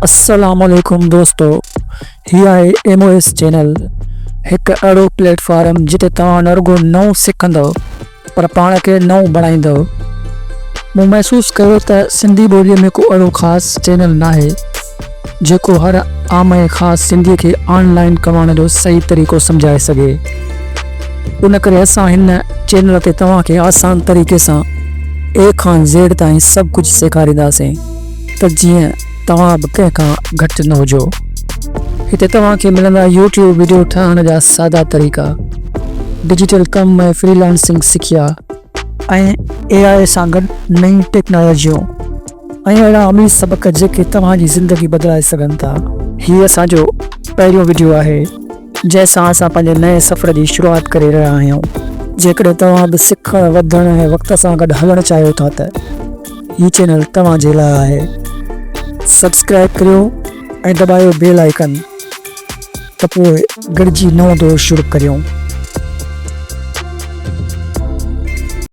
अस्सलामुअलैकुम दोस्तों, हीअ आहे MOS चैनल, हिकु अहिड़ो प्लेटफॉर्म जिते तव्हां न रुगो नओं सिखंदव पर पाण खे नओं बणाईंदव। मूं महसूसु कयो त सिंधी ॿोलीअ में को अहिड़ो ख़ासि चैनल न आहे जेको हर आम ऐं ख़ासि सिंधीअ खे ऑनलाइन कमाइण जो सही तरीक़ो सम्झाए सघे। उन करे असां हिन चैनल ते तव्हांखे आसान तरीक़े सां A खां Z ताईं सभु कुझु सेखारींदासीं त जीअं तव्हां बि कंहिंखां घटि न हुजो। हिते तव्हांखे मिलंदा YouTube वीडियो ठाहिण जा सादा तरीक़ा, डिजिटल कम ऐं फ्रीलांसिंग सिखिया ऐं AI सां गॾु नई टेक्नोलॉजियूं ऐं अहिड़ा अमीर सबक़ जेके तव्हांजी ज़िंदगी बदिलाए सघनि था। हीअ असांजो पहिरियों वीडियो आहे जंहिंसां असां पंहिंजे नए सफ़र जी शुरूआति करे रहिया आहियूं। जेकॾहिं तव्हां बि सिखणु वधण ऐं वक़्त सां गॾु हलणु चाहियो था त हीउ चैनल तव्हां जे लाइ आहे। सब्सक्राइब करियो ऐं दॿायो बेल आइकन त पोइ गॾिजी नओं दौर शुरू करियूं।